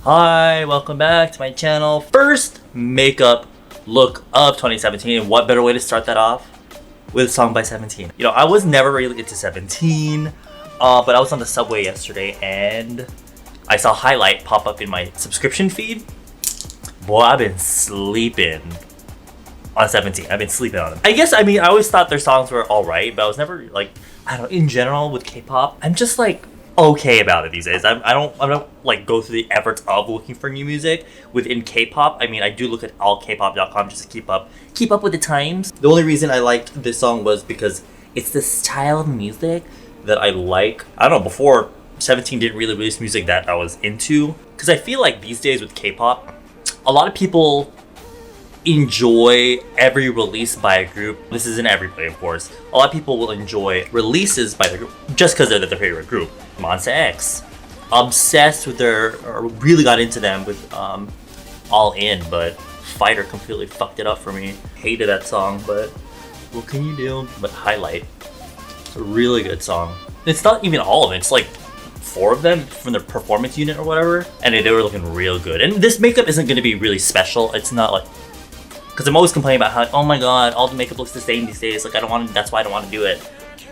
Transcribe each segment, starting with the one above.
Hi, welcome back to my channel. First makeup look of 2017. What better way to start that off with a song by 17? You know, I was never really into 17, but I was on the subway yesterday and I saw Highlight pop up in my subscription feed. Boy, I've been sleeping on 17. I've been sleeping on them. I always thought their songs were alright, but I was never like, I don't know, in general with K-pop, I'm just like okay about it these days. I don't like go through the efforts of looking for new music within K-pop. I mean, I do look at allkpop.com just to keep up with the times. The only reason I liked this song was because it's the style of music that I like. I don't know, before 17 didn't really release music that I was into, because I feel like these days with K-pop, a lot of people enjoy every release by a group. This isn't everybody, of course. A lot of people will enjoy releases by the group just because they're their favorite group. Monsta X, obsessed with or really got into them with All In, but Fighter completely fucked it up for me. Hated that song, but what can you do? But Highlight, it's a really good song. It's not even all of it, it's like 4 of them from the performance unit or whatever, and they were looking real good. And this makeup isn't going to be really special. It's not like, because I'm always complaining about how, oh my god, all the makeup looks the same these days. Like, that's why I don't want to do it.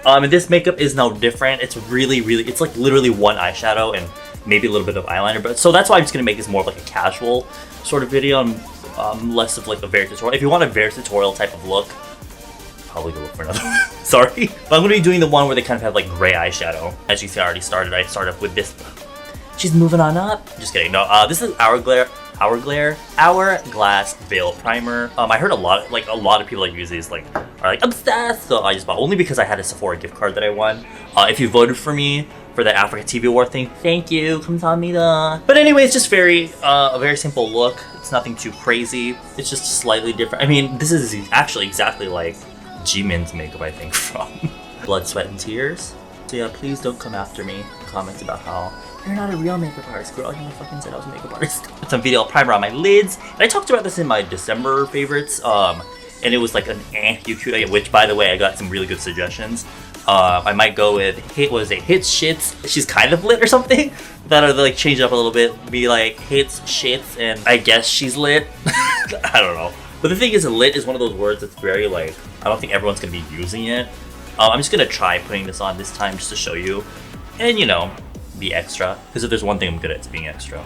And this makeup is no different. It's really, it's like literally one eyeshadow and maybe a little bit of eyeliner. But so that's why I'm just going to make this more of like a casual sort of video and less of like a very tutorial. If you want a very tutorial type of look, probably go look for another one. Sorry. But I'm going to be doing the one where they kind of have like gray eyeshadow. As you see, I already started. I started off with this. She's moving on up. Just kidding. No, this is Hourglass Veil Primer. I heard a lot of people like use these, like are like obsessed. So I just bought, only because I had a Sephora gift card that I won. If you voted for me for the Africa TV Award thing, thank you. Kamsahamnida. But anyway, it's just a very simple look. It's nothing too crazy. It's just slightly different. I mean, this is actually exactly like Jimin's makeup, I think, from Blood, Sweat, and Tears. So yeah, please don't come after me. Comments about how you're not a real makeup artist, girl. You fucking said I was a makeup artist. Put some VDL primer on my lids. And I talked about this in my December favorites. And it was like an cute, which by the way, I got some really good suggestions. I might go with hits, shits, she's kind of lit or something. That'll like change it up a little bit. Be like hits, shits, and I guess she's lit. I don't know. But the thing is, lit is one of those words that's very like, I don't think everyone's gonna be using it. I'm just gonna try putting this on this time just to show you. And you know, be extra, because if there's one thing I'm good at, it's being extra.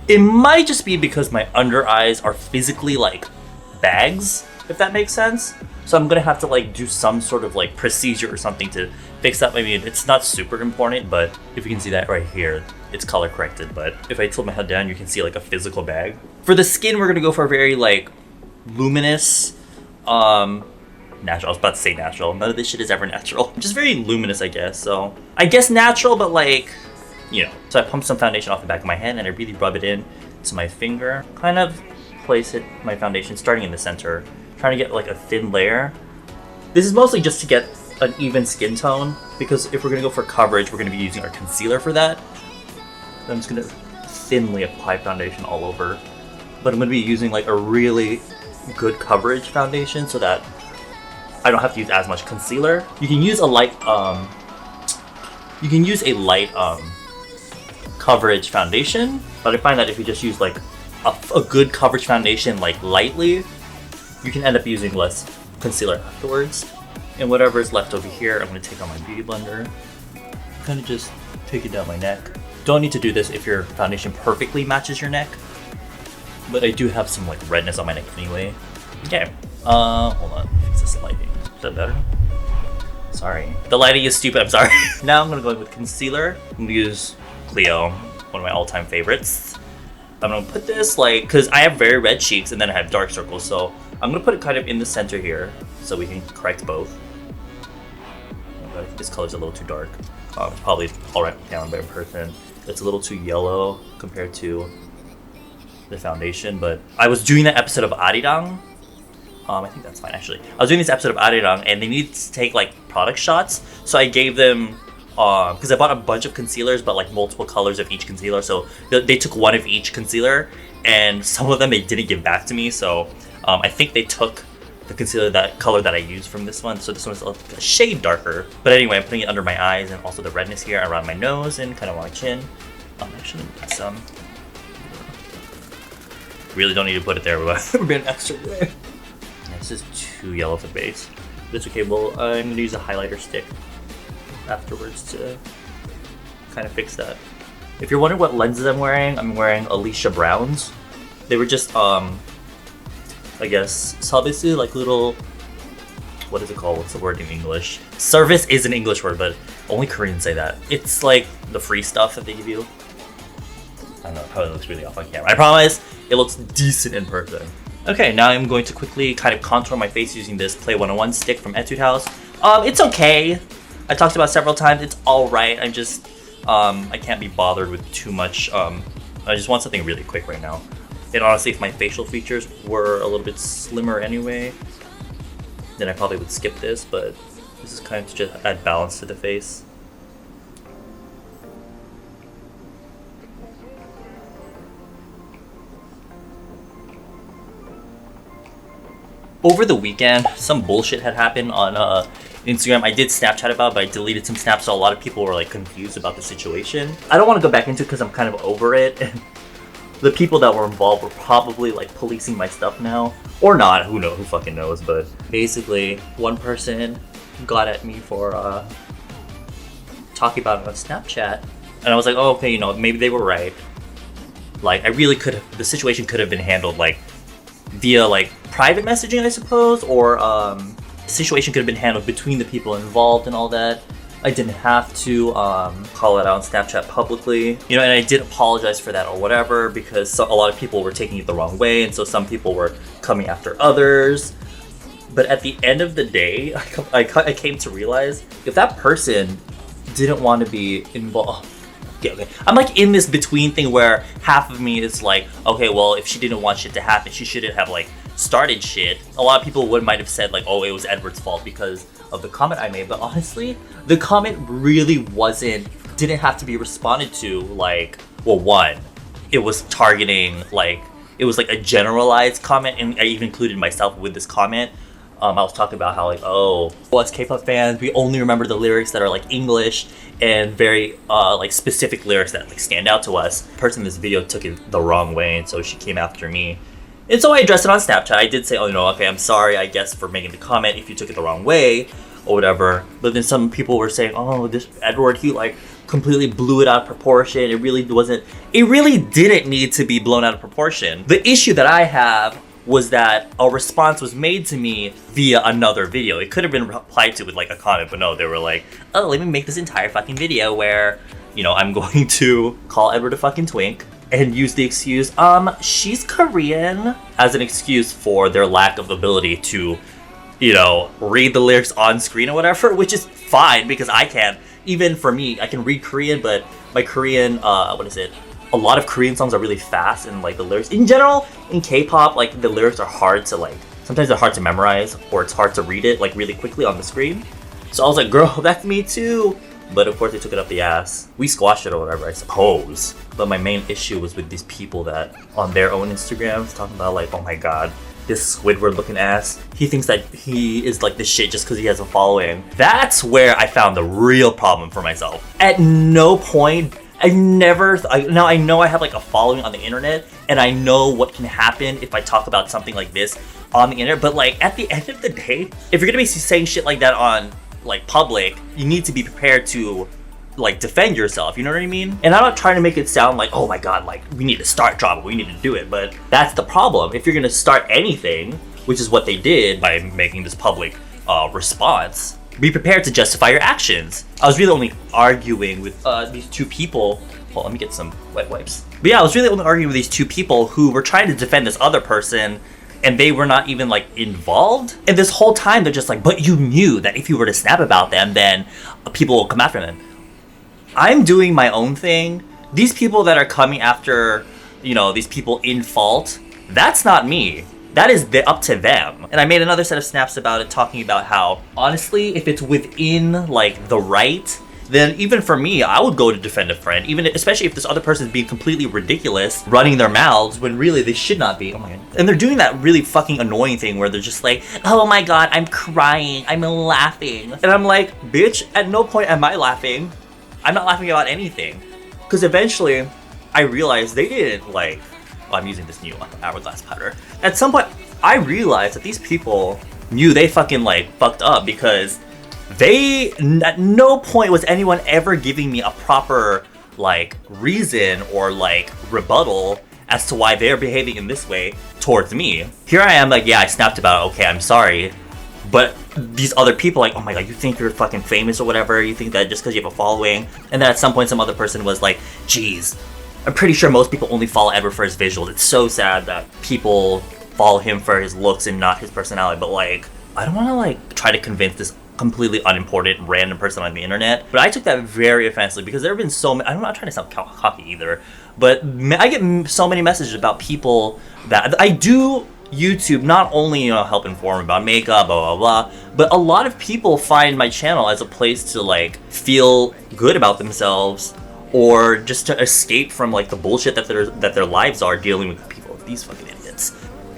It might just be because my under eyes are physically like bags, if that makes sense. So I'm gonna have to like do some sort of like procedure or something to fix that. I mean, it's not super important, but if you can see that right here, it's color corrected. But if I tilt my head down, you can see like a physical bag. For the skin, we're gonna go for a very like luminous, natural. I was about to say natural. None of this shit is ever natural. Just very luminous, I guess. So I guess natural, but like, you know. So I pumped some foundation off the back of my hand and I really rub it in to my finger. Kind of place my foundation starting in the center, trying to get like a thin layer. This is mostly just to get an even skin tone, because if we're gonna go for coverage, we're gonna be using our concealer for that. So I'm just gonna thinly apply foundation all over, but I'm gonna be using like a really good coverage foundation so that I don't have to use as much concealer. You can use a light coverage foundation, but I find that if you just use like a good coverage foundation like lightly, you can end up using less concealer afterwards. And whatever is left over here, I'm going to take on my beauty blender, kind of just take it down my neck. Don't need to do this if your foundation perfectly matches your neck, but I do have some like redness on my neck anyway. Okay, hold on, fix this lighting. Is that better? Sorry. The lighting is stupid, I'm sorry. Now I'm gonna go in with concealer. I'm gonna use Cleo, one of my all-time favorites. I'm gonna put this like, cause I have very red cheeks and then I have dark circles, so I'm gonna put it kind of in the center here so we can correct both. I think this color's a little too dark. It's probably alright down by in person. It's a little too yellow compared to the foundation, but I was doing that episode of Arirang. I think that's fine actually. I was doing this episode of Arirang and they needed to take like product shots, so I gave them because I bought a bunch of concealers, but like multiple colors of each concealer, so they took one of each concealer, and some of them they didn't give back to me, so I think they took the concealer, that color that I used from this one. So this one's a shade darker. But anyway, I'm putting it under my eyes and also the redness here around my nose and kind of on my chin. Actually, let me put some. Really don't need to put it there, but we're being extra there. This is too yellow for base. But it's okay. Well, I'm going to use a highlighter stick afterwards to kind of fix that. If you're wondering what lenses I'm wearing Alicia Brown's. They were just, I guess, service, like little, what is it called? What's the word in English? Service is an English word, but only Koreans say that. It's like the free stuff that they give you. I don't know, it probably looks really off on camera. I promise, it looks decent in person. Okay, now I'm going to quickly kind of contour my face using this Play 101 stick from Etude House. It's okay. I talked about it several times, it's alright. I'm just, I can't be bothered with too much. I just want something really quick right now. And honestly, if my facial features were a little bit slimmer anyway, then I probably would skip this, but this is kind of to just add balance to the face. Over the weekend, some bullshit had happened on Instagram. I did Snapchat about it, but I deleted some snaps, so a lot of people were like confused about the situation. I don't want to go back into it because I'm kind of over it. The people that were involved were probably like policing my stuff now, or not. Who knows? Who fucking knows? But basically, one person got at me for talking about it on Snapchat, and I was like, oh, okay, you know, maybe they were right. Like, I really could have. The situation could have been handled like via like private messaging, I suppose, or the situation could have been handled between the people involved and all that. I didn't have to call it out on Snapchat publicly, you know, and I did apologize for that or whatever, because a lot of people were taking it the wrong way, and so some people were coming after others. But at the end of the day, I came to realize if that person didn't want to be involved. Okay. I'm like in this between thing where half of me is like, okay, well, if she didn't want shit to happen, she shouldn't have like started shit. A lot of people might have said like, oh, it was Edward's fault because of the comment I made, but honestly, the comment really didn't have to be responded to. Like, well, one, it was targeting, like, it was like a generalized comment, and I even included myself with this comment. I was talking about how like, oh, well, as K-pop fans, we only remember the lyrics that are like English and very like specific lyrics that like stand out to us. The person in this video took it the wrong way, and so she came after me. And so I addressed it on Snapchat. I did say, oh, you know, okay, I'm sorry, I guess, for making the comment if you took it the wrong way or whatever. But then some people were saying, oh, this Edward, he like completely blew it out of proportion. It really didn't need to be blown out of proportion. The issue that I have was that a response was made to me via another video. It could have been replied to with like a comment, but no, they were like, oh, let me make this entire fucking video where, you know, I'm going to call Edward a fucking twink and use the excuse, she's Korean, as an excuse for their lack of ability to, you know, read the lyrics on screen or whatever, which is fine because I can't. Even for me, I can read Korean, but my Korean, a lot of Korean songs are really fast, and like the lyrics, in general, in K-pop, like the lyrics are hard to like, sometimes they're hard to memorize, or it's hard to read it like really quickly on the screen. So I was like, girl, that's me too. But of course they took it up the ass. We squashed it or whatever, I suppose. But my main issue was with these people that on their own Instagrams talking about like, oh my god, this Squidward looking ass, he thinks that he is like the shit just because he has a following. That's where I found the real problem for myself. At no point, now I know I have like a following on the internet, and I know what can happen if I talk about something like this on the internet, but like at the end of the day, if you're gonna be saying shit like that on like public, you need to be prepared to like defend yourself, you know what I mean? And I'm not trying to make it sound like, oh my god, like we need to start drama, we need to do it, but that's the problem. If you're gonna start anything, which is what they did by making this public response, be prepared to justify your actions. I was really only arguing with these two people. Hold on, let me get some wet wipes. But yeah, I was really only arguing with these two people who were trying to defend this other person, and they were not even like involved. And this whole time they're just like, but you knew that if you were to snap about them, then people will come after them. I'm doing my own thing. These people that are coming after, you know, these people in fault, that's not me. That is up to them. And I made another set of snaps about it, talking about how, honestly, if it's within like the right, then even for me, I would go to defend a friend, even especially if this other person is being completely ridiculous, running their mouths when really they should not be. Oh my god. And they're doing that really fucking annoying thing where they're just like, oh my god, I'm crying, I'm laughing. And I'm like, bitch, at no point am I laughing. I'm not laughing about anything. Because eventually, I realized they didn't like, oh, I'm using this new hourglass powder. At some point, I realized that these people knew they fucking like fucked up because they, at no point was anyone ever giving me a proper like reason or like rebuttal as to why they're behaving in this way towards me. Here I am like, yeah, I snapped about it, okay, I'm sorry. But these other people like, oh my god, you think you're fucking famous or whatever, you think that just because you have a following. And then at some point some other person was like, geez, I'm pretty sure most people only follow Edward for his visuals. It's so sad that people follow him for his looks and not his personality. But like, I don't want to like try to convince this completely unimportant random person on the internet. But I took that very offensively because there have been so many, I'm not trying to sound cocky either, but I get so many messages about people that I do YouTube not only, you know, help inform about makeup, blah, blah, blah, but a lot of people find my channel as a place to like feel good about themselves or just to escape from like the bullshit that their lives are dealing with people. These fucking idiots.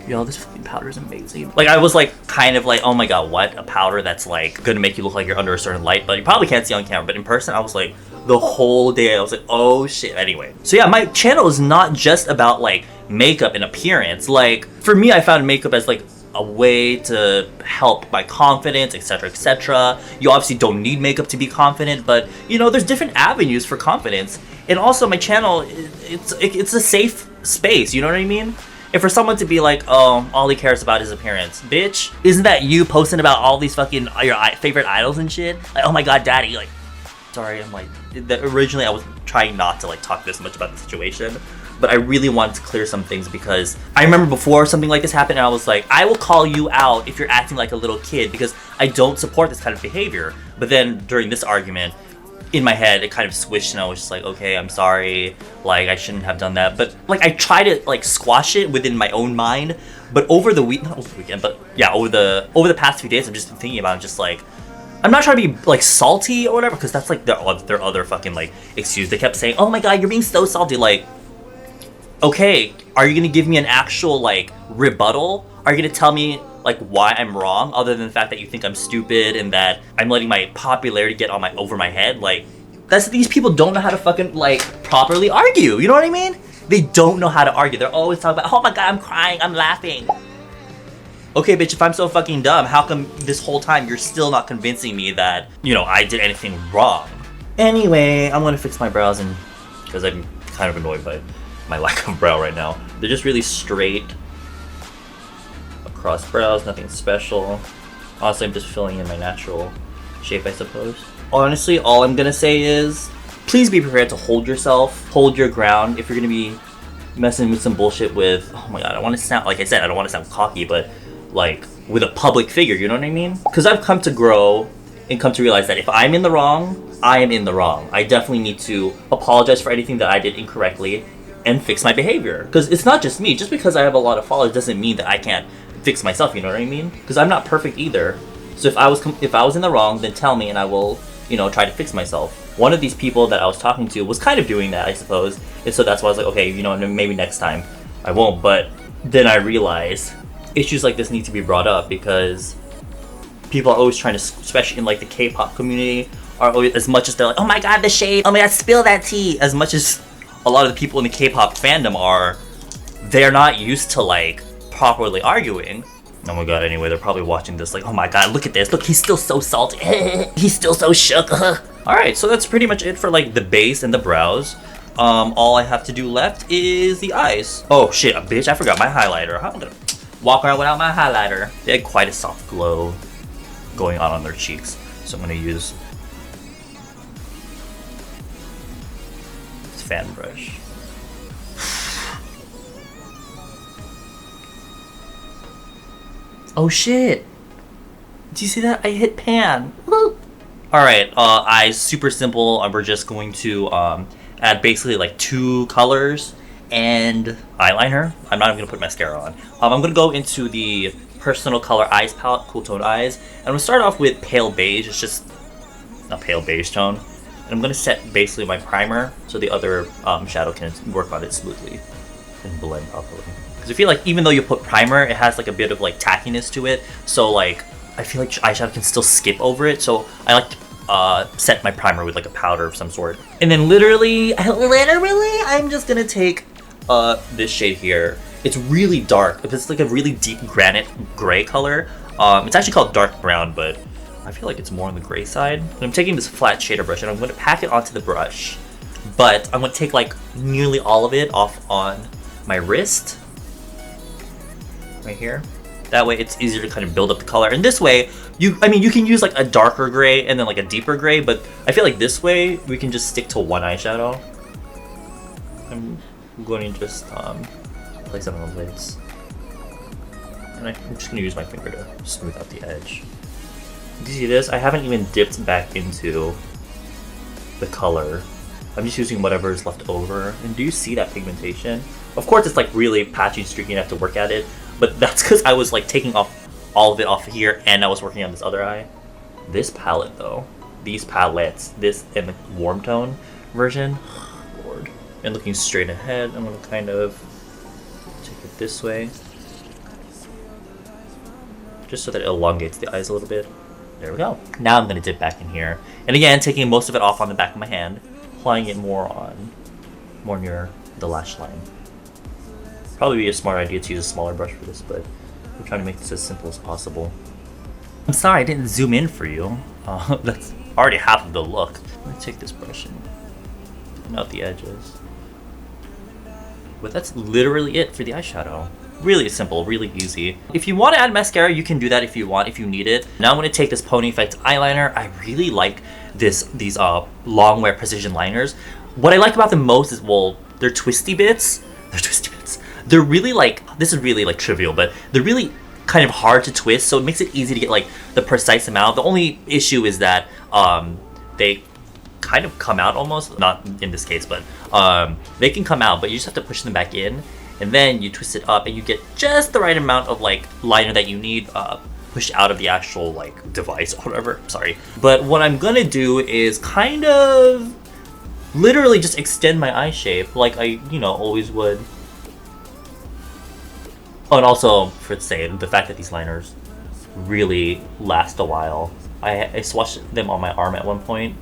Yo, this fucking powder is amazing. Like I was like kind of like, oh my god, what? A powder that's like gonna make you look like you're under a certain light, but you probably can't see on camera. But in person, I was like, the whole day I was like, oh shit. Anyway, so yeah, my channel is not just about like makeup and appearance. Like for me, I found makeup as like a way to help my confidence, etc, etc. You obviously don't need makeup to be confident, but you know, there's different avenues for confidence. And also my channel, it's a safe space, you know what I mean? And for someone to be like, oh, all he cares about is appearance, bitch, isn't that you posting about all these fucking your favorite idols and shit? Like, oh my god, daddy, like, sorry, I'm like, originally I was trying not to like talk this much about the situation, but I really wanted to clear some things because I remember before something like this happened and I was like, I will call you out if you're acting like a little kid because I don't support this kind of behavior. But then during this argument, in my head, it kind of switched and I was just like, okay, I'm sorry, like I shouldn't have done that. But like I try to like squash it within my own mind. But over the week, not over the weekend, but yeah, over the past few days, I'm just thinking about it, just like, I'm not trying to be like salty or whatever, because that's like their other fucking like excuse. They kept saying, oh my god, you're being so salty. Like, okay, are you gonna give me an actual like rebuttal? Are you gonna tell me like why I'm wrong, other than the fact that you think I'm stupid and that I'm letting my popularity get on over my head? Like, these people don't know how to fucking like properly argue. You know what I mean? They don't know how to argue. They're always talking about, oh my god, I'm crying, I'm laughing. Okay, bitch, if I'm so fucking dumb, how come this whole time you're still not convincing me that, you know, I did anything wrong? Anyway, I'm gonna fix my brows, and because I'm kind of annoyed by my lack of brow right now. They're just really straight across brows, nothing special. Honestly, I'm just filling in my natural shape, I suppose. Honestly, all I'm gonna say is, please be prepared to hold yourself, hold your ground. If you're gonna be messing with some bullshit with, oh my god, I want to sound, like I said, I don't want to sound cocky, but like with a public figure, you know what I mean? Because I've come to grow and come to realize that if I'm in the wrong, I am in the wrong. I definitely need to apologize for anything that I did incorrectly and fix my behavior. Because it's not just me. Just because I have a lot of followers doesn't mean that I can't fix myself, you know what I mean? Because I'm not perfect either. So if I was in the wrong, then tell me and I will, you know, try to fix myself. One of these people that I was talking to was kind of doing that, I suppose. And so that's why I was like, okay, you know, maybe next time I won't. But then I realized issues like this need to be brought up because people are always trying to, especially in like the K-pop community, are always, as much as they're like, oh my god, the shade, oh my god, spill that tea, as much as a lot of the people in the K-pop fandom are, they're not used to like properly arguing. Oh my god, anyway, they're probably watching this like, oh my god, look at this, look, he's still so salty, he's still so shook. Alright, so that's pretty much it for like the base and the brows. All I have to do left is the eyes. Oh shit, bitch, I forgot my highlighter. How am I gonna walk around without my highlighter? They had quite a soft glow going on their cheeks, so I'm gonna use this fan brush. Oh shit! Do you see that? I hit pan. Alright, eyes, super simple. We're just going to add basically like 2 colors and eyeliner. I'm not even gonna put mascara on. I'm gonna go into the Personal Color Eyes palette, Cool Tone Eyes. And we'll start off with pale beige. It's just a pale beige tone. And I'm gonna set basically my primer so the other shadow can work on it smoothly and blend properly. Because I feel like even though you put primer, it has like a bit of like tackiness to it. So like I feel like eyeshadow can still skip over it. So I like to set my primer with like a powder of some sort. And then literally, I'm just gonna take this shade here. It's really dark. It's like a really deep granite gray color. It's actually called dark brown, but I feel like it's more on the gray side. And I'm taking this flat shader brush and I'm going to pack it onto the brush. But I'm going to take like nearly all of it off on my wrist. Right here. That way it's easier to kind of build up the color. And this way, you can use like a darker gray and then like a deeper gray, but I feel like this way we can just stick to one eyeshadow. I'm going to just place it on the lids. And I'm just going to use my finger to smooth out the edge. Do you see this? I haven't even dipped back into the color. I'm just using whatever is left over. And do you see that pigmentation? Of course it's like really patchy and streaky and I have to work at it. But that's because I was like taking off all of it off here and I was working on this other eye. This palette though, these palettes, this and the warm tone version, Lord. And looking straight ahead, I'm going to kind of take it this way. Just so that it elongates the eyes a little bit. There we go. Now I'm going to dip back in here. And again, taking most of it off on the back of my hand, applying it more near the lash line. Probably be a smart idea to use a smaller brush for this, but I'm trying to make this as simple as possible. I'm sorry I didn't zoom in for you. That's already half of the look. Let me take this brush and thin out the edges. But that's literally it for the eyeshadow. Really simple, really easy. If you want to add mascara, you can do that if you want, if you need it. Now I'm going to take this Pony Effect eyeliner. I really like these long wear precision liners. What I like about them most is, well, they're twisty bits. They're really like, this is really like trivial, but they're really kind of hard to twist, so it makes it easy to get like the precise amount. The only issue is that they kind of come out almost, not in this case, but they can come out, but you just have to push them back in. And then you twist it up and you get just the right amount of like liner that you need pushed out of the actual like device or whatever. Sorry. But what I'm gonna do is kind of literally just extend my eye shape like I, always would. Oh, and also for saying the fact that these liners really last a while. I swatched them on my arm at one point.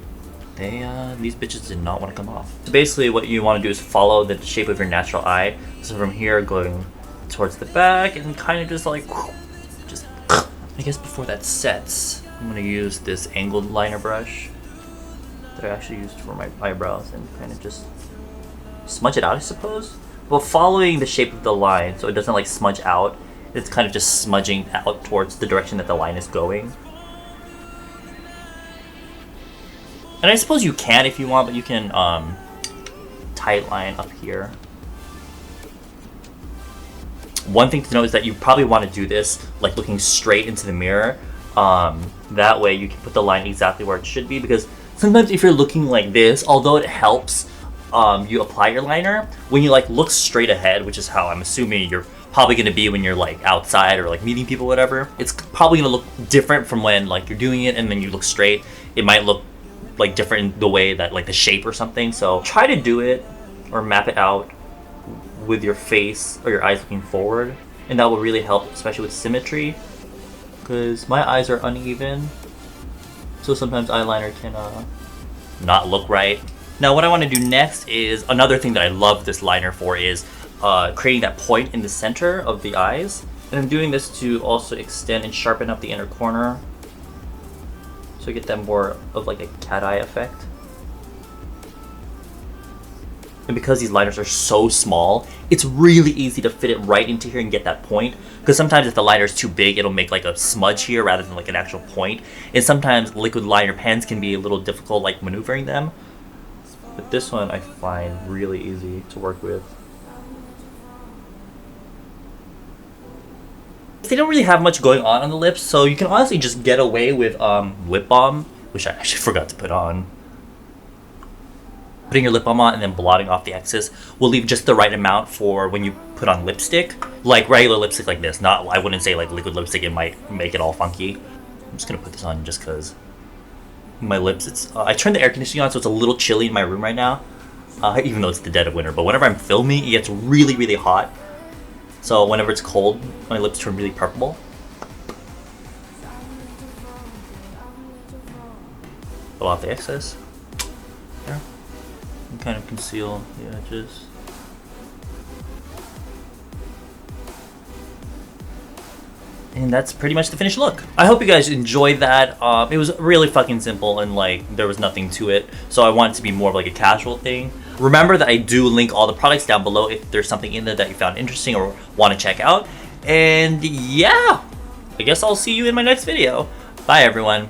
These bitches did not want to come off. So basically what you want to do is follow the shape of your natural eye. So from here going towards the back and kind of just like, I guess before that sets, I'm going to use this angled liner brush that I actually used for my eyebrows and kind of just smudge it out, I suppose. But following the shape of the line so it doesn't like smudge out, it's kind of just smudging out towards the direction that the line is going. And I suppose you can if you want, but you can tight line up here. One thing to note is that you probably want to do this like looking straight into the mirror. That way you can put the line exactly where it should be, because sometimes if you're looking like this, although it helps you apply your liner, when you like look straight ahead, which is how I'm assuming you're probably going to be when you're like outside or like meeting people, whatever, it's probably going to look different from when like you're doing it and then you look straight. It might look like different in the way that like the shape or something. So try to do it or map it out with your face or your eyes looking forward, and that will really help, especially with symmetry, because my eyes are uneven, so sometimes eyeliner can not look right. Now what I want to do next is another thing that I love this liner for is creating that point in the center of the eyes, and I'm doing this to also extend and sharpen up the inner corner. So get that more of like a cat eye effect. And because these liners are so small, it's really easy to fit it right into here and get that point. Because sometimes if the liner is too big, it'll make like a smudge here rather than like an actual point. And sometimes liquid liner pens can be a little difficult like maneuvering them. But this one I find really easy to work with. They don't really have much going on the lips, so you can honestly just get away with lip balm, which I actually forgot to put on. Putting your lip balm on and then blotting off the excess will leave just the right amount for when you put on lipstick, like regular lipstick like this. Not, I wouldn't say like liquid lipstick, it might make it all funky. I'm just gonna put this on just because my lips. It's I turned the air conditioning on, so it's a little chilly in my room right now, even though it's the dead of winter. But whenever I'm filming, it gets really, really hot. So whenever it's cold, my lips turn really purple. Pull off the excess. There. And kind of conceal the edges. And that's pretty much the finished look. I hope you guys enjoyed that. It was really fucking simple and like there was nothing to it. So I want it to be more of like a casual thing. Remember that I do link all the products down below if there's something in there that you found interesting or want to check out. And yeah, I guess I'll see you in my next video. Bye everyone.